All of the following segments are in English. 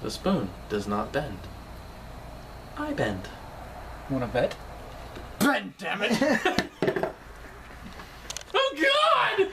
The spoon does not bend. I bend. Wanna bet? Bend, damn it! Oh God!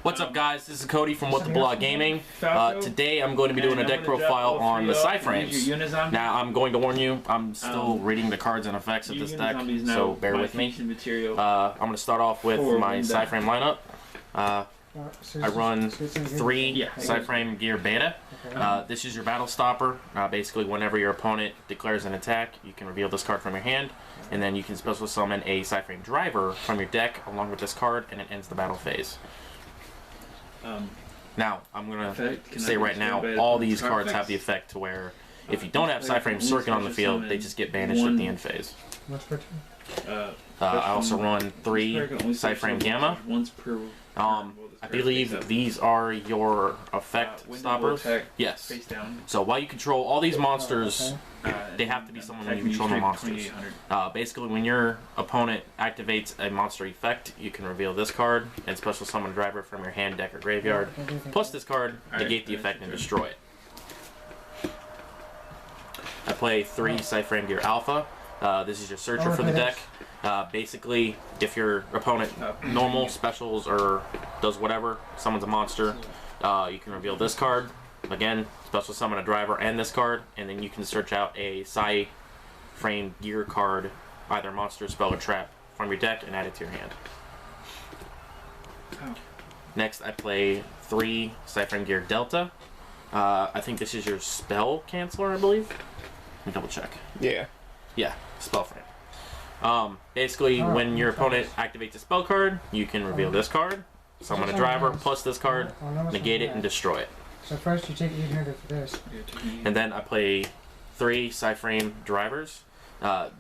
What's up, guys? This is Cody from What the Blog Gaming. Today I'm going to be doing a deck profile on the PSY-Frames. Now, I'm going to warn you, I'm still reading the cards and effects of this deck, so bear with me. I'm going to start off with my PSY-Frame lineup. I run 3 PSY-Frame Gear Beta. This is your battle stopper. Basically, whenever your opponent declares an attack, you can reveal this card from your hand, and then you can special summon a PSY-Frame driver from your deck along with this card, and it ends the battle phase. Now, I'm going to say right now, all these cards have the effect to where if you don't have PSY-Frame Circuit on the field, they just get banished at the end phase. I also run 3 PSY-Frame Gamma. I believe these are your effect stoppers. Yes. So while you control all these monsters, they have to be someone when you control the monsters. Basically, when your opponent activates a monster effect, you can reveal this card and special summon a driver from your hand, deck, or graveyard. Plus this card, negate the effect and destroy it. I play 3 PSY-Frame Gear Alpha. This is your searcher for the deck. Basically, if your opponent normal, specials, or does whatever, summons a monster, you can reveal this card. Again, special summon a driver and this card, and then you can search out a PSY-Frame Gear card, either monster, spell, or trap, from your deck and add it to your hand. Next, I play 3 PSY-Frame Gear Delta. I think this is your spell canceller, I believe. Let me double check. Yeah, spell frame. Basically, when your opponent activates a spell card, you can reveal this card, summon a driver, plus this card, negate it, and destroy it. So first you take 800 for this. And then I play 3 PSY-Frame drivers.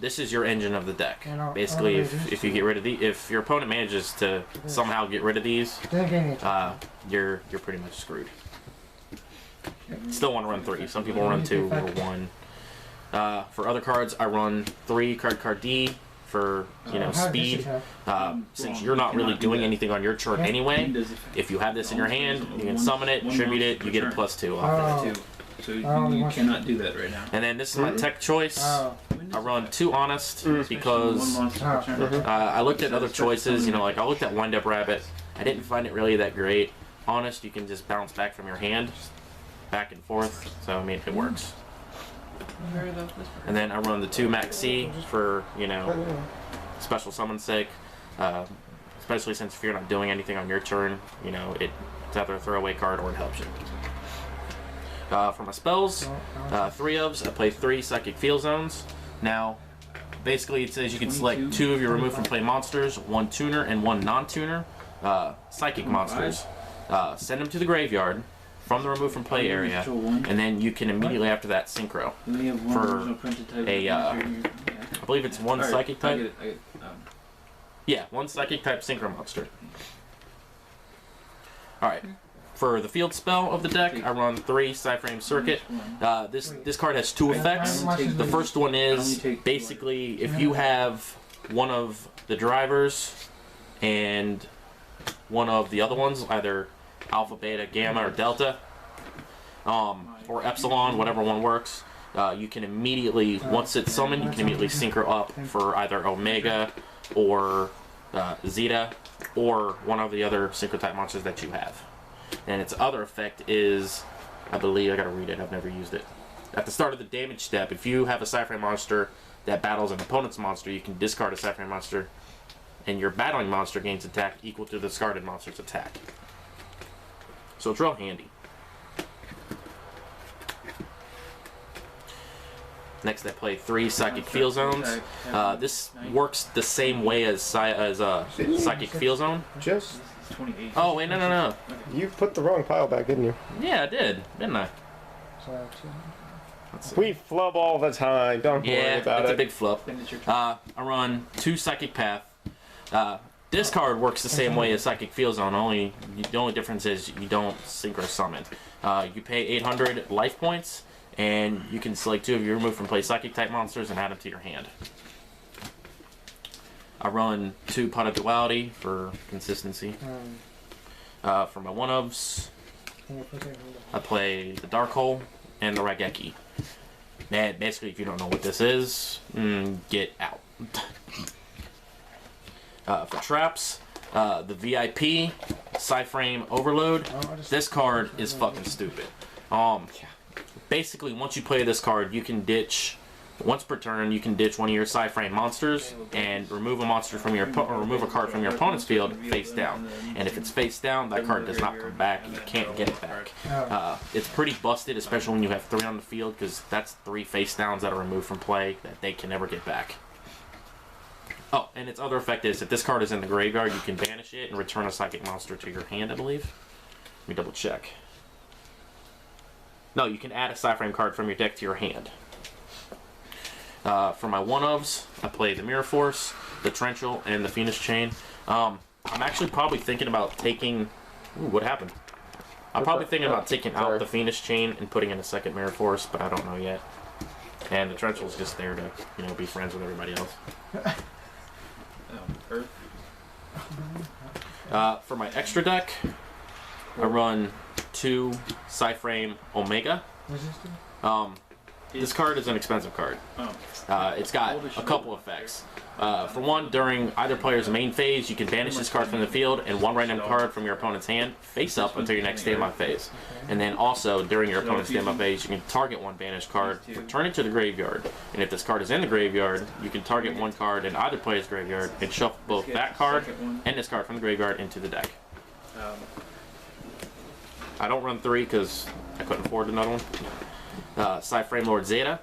This is your engine of the deck. Basically, if you get rid of if your opponent manages to somehow get rid of these, you're pretty much screwed. Still want to run 3. Some people run 2 or 1. For other cards, I run 3 card D for, speed. Since you're not really doing anything on your turn anyway, if you have this in your hand, you can summon it, tribute it, you get a +2 off it. So you cannot do that right now. And then this is my tech choice. I run 2 Honest because I looked at other choices, like I looked at Wind Up Rabbit. I didn't find it really that great. Honest, you can just bounce back from your hand, back and forth, so I mean, it works. And then I run the 2 Max C for, special summon's sake. Especially since if you're not doing anything on your turn, it's either a throwaway card or it helps you. For my spells, 3 ofs, I play 3 Psychic Field Zones. Now, basically it says you can select 2 of your remove from play monsters, 1 tuner and 1 non-tuner. Psychic monsters. Send them to the graveyard from the remove from play area, and then you can immediately after that synchro for a, I believe it's 1 psychic type. Yeah, 1 psychic type synchro monster. Alright, for the field spell of the deck, I run 3 PSY-Frame Circuit. This card has 2 effects. The first one is, basically, if you have one of the drivers and one of the other ones, either Alpha, Beta, Gamma, or Delta, or Epsilon, whatever one works, you can immediately, once it's summoned, you can immediately synchro up for either Omega or Zeta, or one of the other synchro type monsters that you have. And its other effect is, I believe, I gotta read it, I've never used it. At the start of the damage step, if you have a PSY-Frame monster that battles an opponent's monster, you can discard a PSY-Frame monster, and your battling monster gains attack equal to the discarded monster's attack. So it's real handy. Next, I play 3 Psychic Field Zones. This works the same way as Psychic Field Zone. Just. Oh wait, no. You put the wrong pile back, didn't you? Yeah, I did, didn't I? We flub all the time. Don't worry about it. Yeah, it's a big flub. I run 2 Psychic Path. This card works the same way as Psychic Field Zone, the only difference is you don't synchro summon. You pay 800 life points, and you can select 2 of your removed from play Psychic type monsters and add them to your hand. I run 2 Pot of Duality for consistency. For my 1-ofs, I play the Dark Hole and the Raigeki. Man, basically, if you don't know what this is, get out. For traps, the VIP PSY-Frame Overload. This card is fucking stupid. Basically, once you play this card, you can ditch once per turn. You can ditch one of your PSY-Frame monsters and remove a monster from your remove a card from your opponent's field face down. And if it's face down, that card does not come back. You can't get it back. It's pretty busted, especially when you have 3 on the field, because that's 3 face downs that are removed from play that they can never get back. Oh, and its other effect is if this card is in the graveyard, you can banish it and return a psychic monster to your hand, I believe. Let me double check. No, you can add a PSY-Frame card from your deck to your hand. For my 1-ofs, I play the Mirror Force, the Torrential, and the Phoenix Chain. I'm actually probably thinking about taking... Ooh, what happened? I'm probably thinking about taking out the Phoenix Chain and putting in a second Mirror Force, but I don't know yet. And the Torrential is just there to, you know, be friends with everybody else. For my extra deck, I run 2 PSY-Frame Omega. This card is an expensive card. It's got a couple effects. For one, during either player's main phase, you can banish this card from the field and 1 random card from your opponent's hand face up until your next standby phase. And then also, during your opponent's standby phase, you can target 1 banished card, return it to the graveyard. And if this card is in the graveyard, you can target 1 card in either player's graveyard and shuffle both that card and this card from the graveyard into the deck. I don't run 3 because I couldn't afford another one. PSY-Frame Lord Zeta.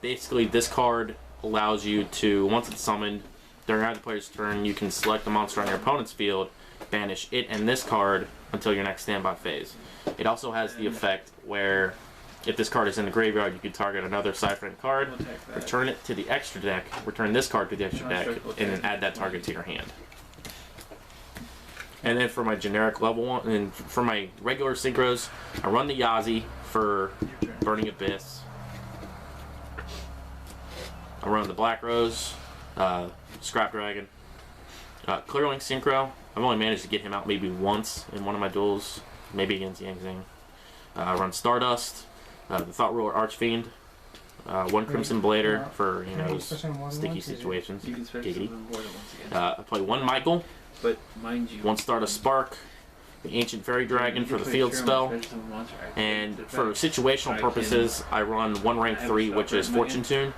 Basically, this card allows you to, once it's summoned, during either player's turn, you can select a monster on your opponent's field, banish it and this card until your next standby phase. It also has the effect where, if this card is in the graveyard, you can target another PSY-Frame card, return it to the extra deck, return this card to the extra deck, and then add that target to your hand. And then for my generic level 1, and for my regular synchros, I run the Yazi for Burning Abyss. I run the Black Rose, Scrap Dragon. Clearlink Synchro, I've only managed to get him out maybe once in one of my duels, maybe against Yang Zing. I run Stardust, the Thought Ruler Archfiend, 1 Crimson Blader for, you know, sticky situations. I play 1 Michael, but mind you, 1 Stardust Spark, the Ancient Fairy Dragon for the field spell, and for situational purposes, I run 1 rank 3, which is Fortune Tune.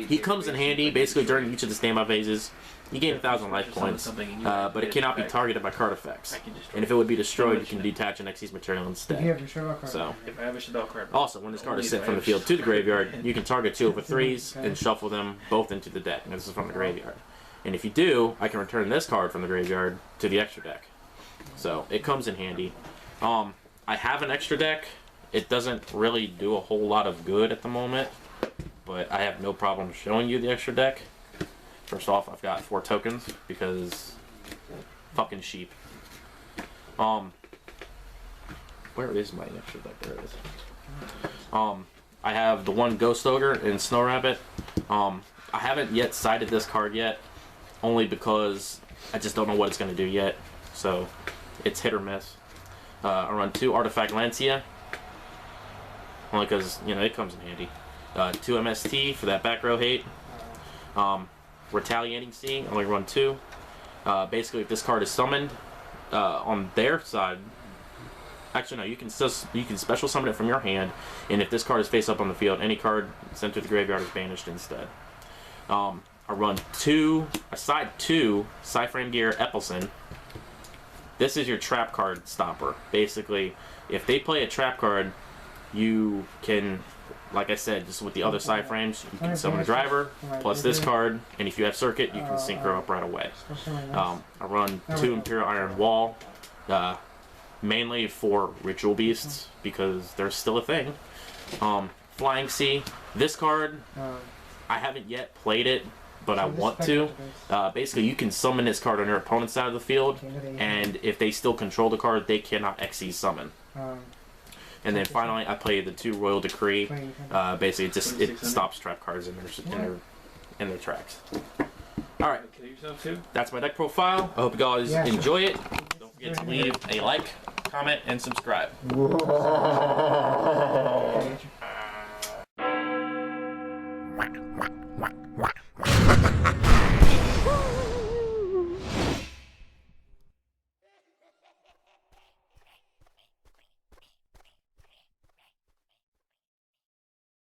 He comes in handy basically during each of the standby phases. You gain 1,000 life points, but it cannot be targeted by card effects. And if it would be destroyed, you can detach an Xyz material instead. So, also, when this card is sent from the field to the graveyard, you can target 2 over 3s and shuffle them both into the deck. And this is from the graveyard. And if you do, I can return this card from the graveyard to the extra deck. So, it comes in handy. I have an extra deck. It doesn't really do a whole lot of good at the moment, but I have no problem showing you the extra deck. First off, I've got 4 tokens because fucking sheep. Where is my extra deck? There it is. I have the 1 Ghost Ogre and Snow Rabbit. I haven't yet sided this card yet, only because I just don't know what it's going to do yet. So it's hit or miss. I run 2 Artifact Lancia, only because, you know, it comes in handy. 2 MST for that back row hate. Retaliating Sea, only run 2. Basically, if this card is summoned on their side, actually no, you can special summon it from your hand, and if this card is face up on the field, any card sent to the graveyard is banished instead. I run 2 PSY-Frame Gear Epelson. This is your trap card stopper. Basically, if they play a trap card, you can, like I said, just with the other PSY-Frames, you can summon a driver, plus this card, and if you have circuit, you can synchro up right away. I run 2 Imperial Iron Wall, mainly for Ritual Beasts, because they're still a thing. Flying Sea, this card, I haven't yet played it but I want to. Basically, you can summon this card on your opponent's side of the field, and if they still control the card, they cannot XE summon. And then finally, I play the 2 Royal Decree. Basically, it stops trap cards in their tracks. All right, that's my deck profile. I hope you guys enjoy it. Don't forget to leave a like, comment, and subscribe.